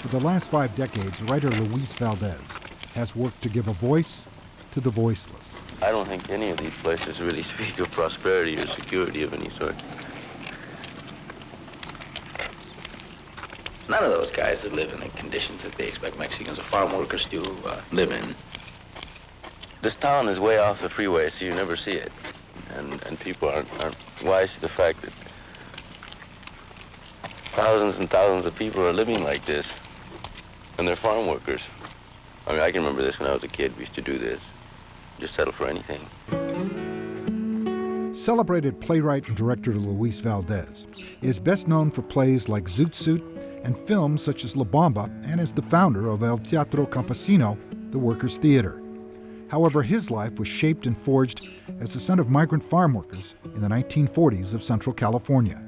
For the last 5 decades, writer Luis Valdez has worked to give a voice to the voiceless. I don't think any of these places really speak of prosperity or security of any sort. None of those guys that live in the conditions that they expect Mexicans or farm workers to live in. This town is way off the freeway, so you never see it. And people aren't wise to the fact that thousands and thousands of people are living like this, and they're farm workers. I mean, I can remember this when I was a kid. We used to do this, just settle for anything. Celebrated playwright and director Luis Valdez is best known for plays like Zoot and films such as La Bamba, and as the founder of El Teatro Campesino, the Workers' Theater. However, his life was shaped and forged as the son of migrant farm workers in the 1940s of Central California.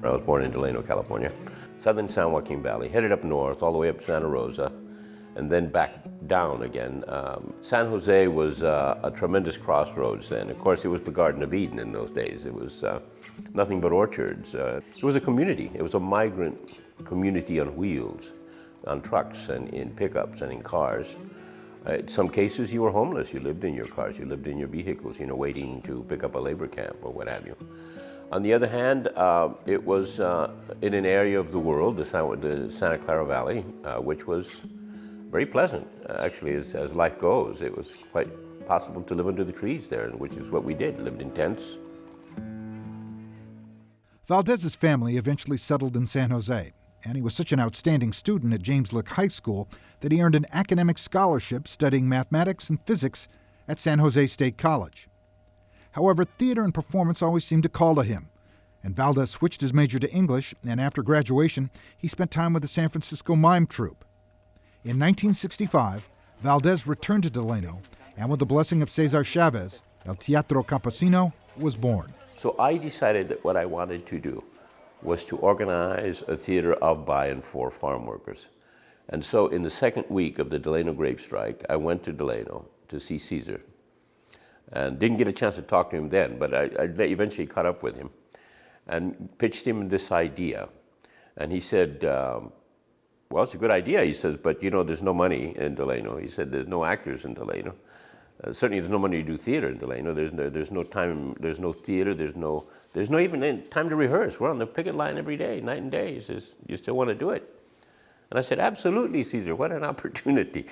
I was born in Delano, California, southern San Joaquin Valley, headed up north, all the way up Santa Rosa, and then back down again. San Jose was a tremendous crossroads then. Of course, it was the Garden of Eden in those days. It was nothing but orchards. It was a community. It was a migrant community on wheels, on trucks and in pickups and in cars. In some cases, you were homeless. You lived in your cars. You lived in your vehicles, waiting to pick up a labor camp or what have you. On the other hand, it was in an area of the world, the Santa Clara Valley, which was very pleasant, actually, as life goes. It was quite possible to live under the trees there, which is what we did, lived in tents. Valdez's family eventually settled in San Jose, and he was such an outstanding student at James Lick High School that he earned an academic scholarship studying mathematics and physics at San Jose State College. However, theater and performance always seemed to call to him, and Valdez switched his major to English, and after graduation, he spent time with the San Francisco Mime Troupe. In 1965, Valdez returned to Delano, and with the blessing of Cesar Chavez, El Teatro Campesino was born. So I decided that what I wanted to do was to organize a theater of, by, and for farm workers. And so in the second week of the Delano grape strike, I went to Delano to see Cesar. And didn't get a chance to talk to him then, but I eventually caught up with him and pitched him this idea. And he said, well, it's a good idea, he says, but there's no money in Delano. He said, there's no actors in Delano. Certainly there's no money to do theater in Delano. There's no time, there's no theater, there's no even time to rehearse. We're on the picket line every day, night and day. He says, you still want to do it? And I said, absolutely, Cesar, what an opportunity.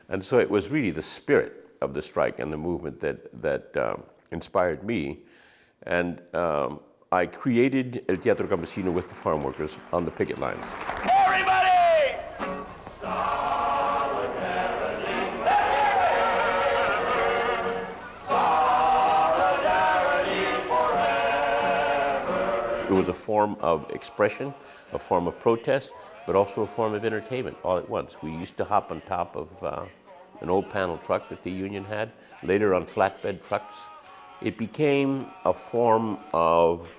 And so it was really the spirit of the strike and the movement that inspired me. And I created El Teatro Campesino with the farm workers on the picket lines. Everybody! It was a form of expression, a form of protest, but also a form of entertainment all at once. We used to hop on top of an old panel truck that the union had, later on flatbed trucks. It became a form of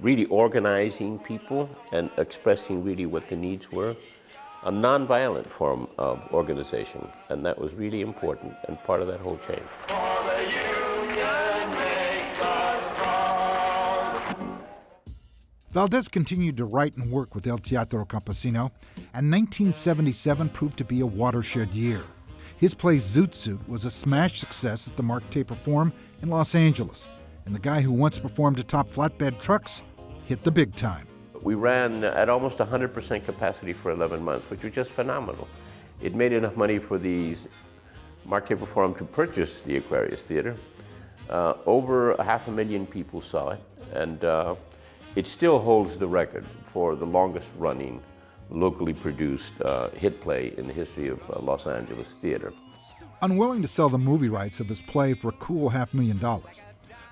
really organizing people and expressing really what the needs were, a nonviolent form of organization, and that was really important and part of that whole change. Valdez continued to write and work with El Teatro Campesino, and 1977 proved to be a watershed year. His play Zoot was a smash success at the Mark Taper Forum in Los Angeles, and the guy who once performed atop flatbed trucks hit the big time. We ran at almost 100% capacity for 11 months, which was just phenomenal. It made enough money for the Mark Taper Forum to purchase the Aquarius Theater. Over 500,000 people saw it, and it still holds the record for the longest running locally produced hit play in the history of Los Angeles theater. Unwilling to sell the movie rights of his play for a cool $500,000,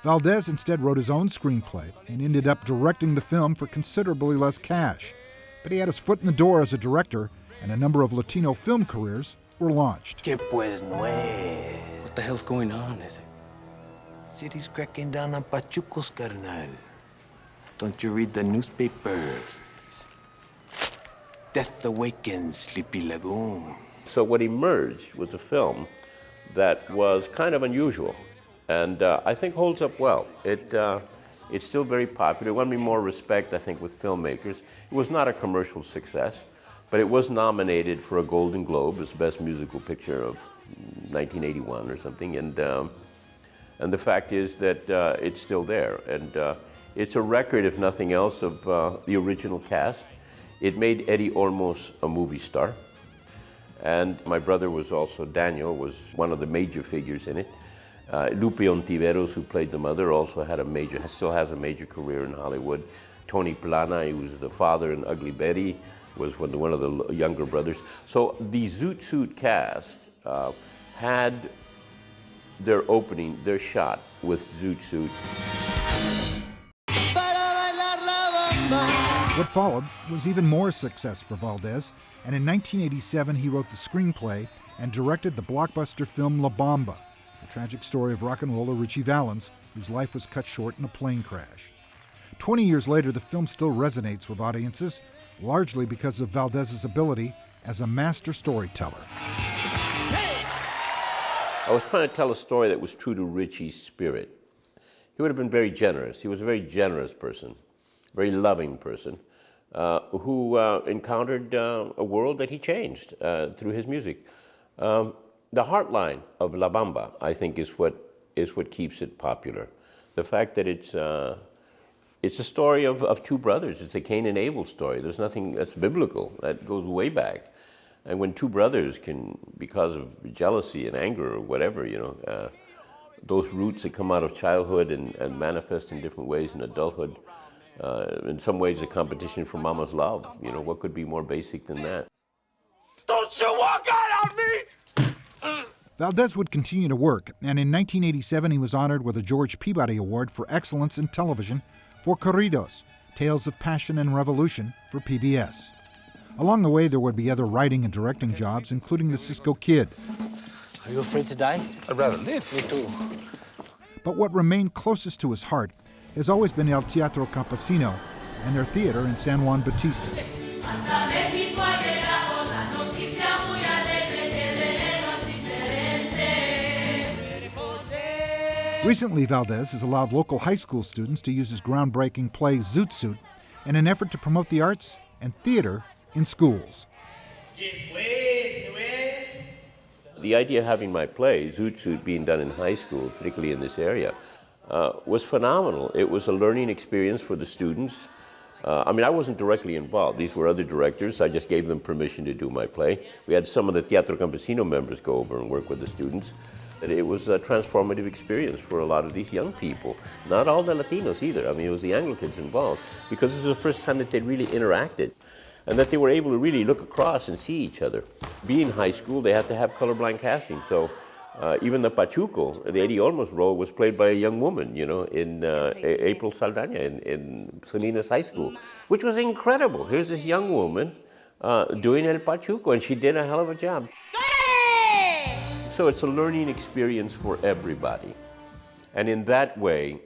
Valdez instead wrote his own screenplay and ended up directing the film for considerably less cash. But he had his foot in the door as a director, and a number of Latino film careers were launched. ¿Qué pues no es? What the hell's going on, is it? City's cracking down on pachucos, carnal. Don't you read the newspapers? Death Awakens, Sleepy Lagoon. So what emerged was a film that was kind of unusual, and I think holds up well. It's still very popular. It won me more respect, I think, with filmmakers. It was not a commercial success, but it was nominated for a Golden Globe as Best Musical Picture of 1981 or something, and the fact is that it's still there, and it's a record, if nothing else, of the original cast. It made Eddie Olmos a movie star, and my brother was also, Daniel, was one of the major figures in it. Lupe Ontiveros, who played the mother, also had still has a major career in Hollywood. Tony Plana, who was the father in Ugly Betty, was one of the younger brothers. So the Zoot Suit cast had their opening, their shot with Zoot Suit. What followed was even more success for Valdez, and in 1987 he wrote the screenplay and directed the blockbuster film La Bamba, the tragic story of rock and roller Richie Valens, whose life was cut short in a plane crash. 20 years later, the film still resonates with audiences, largely because of Valdez's ability as a master storyteller. I was trying to tell a story that was true to Richie's spirit. He would have been very generous. He was a very generous person, very loving person, who encountered a world that he changed through his music. The heartline of La Bamba, I think, is what keeps it popular. The fact that it's a story of two brothers. It's a Cain and Abel story. There's nothing that's biblical. That goes way back. And when two brothers can, because of jealousy and anger or whatever, those roots that come out of childhood and manifest in different ways in adulthood, in some ways a competition for mama's love. What could be more basic than that? Don't you walk out on me! Valdez would continue to work, and in 1987 he was honored with a George Peabody Award for Excellence in Television for Corridos, Tales of Passion and Revolution for PBS. Along the way, there would be other writing and directing jobs, including The Cisco Kid. Are you afraid to die? I'd rather live. Me too. But what remained closest to his heart has always been El Teatro Campesino and their theater in San Juan Bautista. Recently, Valdez has allowed local high school students to use his groundbreaking play Zoot Suit in an effort to promote the arts and theater in schools. The idea of having my play, Zoot Suit, being done in high school, particularly in this area, was phenomenal. It was a learning experience for the students. I wasn't directly involved. These were other directors. I just gave them permission to do my play. We had some of the Teatro Campesino members go over and work with the students. It was a transformative experience for a lot of these young people. Not all the Latinos either. It was the Anglo kids involved, because this was the first time that they really interacted and that they were able to really look across and see each other. Being high school, they had to have colorblind casting. So even the Pachuco, the Eddie Olmos role, was played by a young woman, in April Saldaña in Salinas High School, which was incredible. Here's this young woman doing El Pachuco, and she did a hell of a job. So it's a learning experience for everybody. And in that way,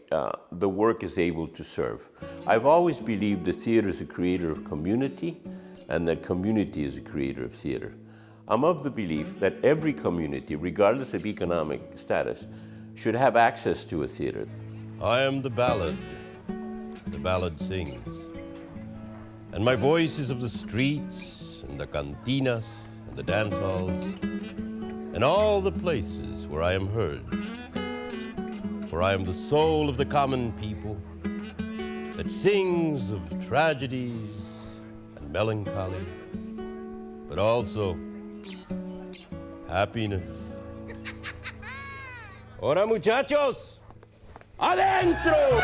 the work is able to serve. I've always believed that theater is a creator of community, and that community is a creator of theater. I'm of the belief that every community, regardless of economic status, should have access to a theater. I am the ballad sings. And my voice is of the streets, and the cantinas, and the dance halls, and all the places where I am heard. For I am the soul of the common people that sings of tragedies and melancholy, but also happiness. Ahora, muchachos, adentro!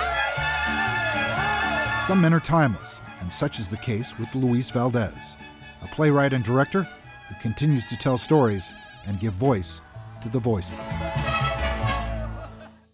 Some men are timeless, and such is the case with Luis Valdez, a playwright and director who continues to tell stories and give voice to the voiceless.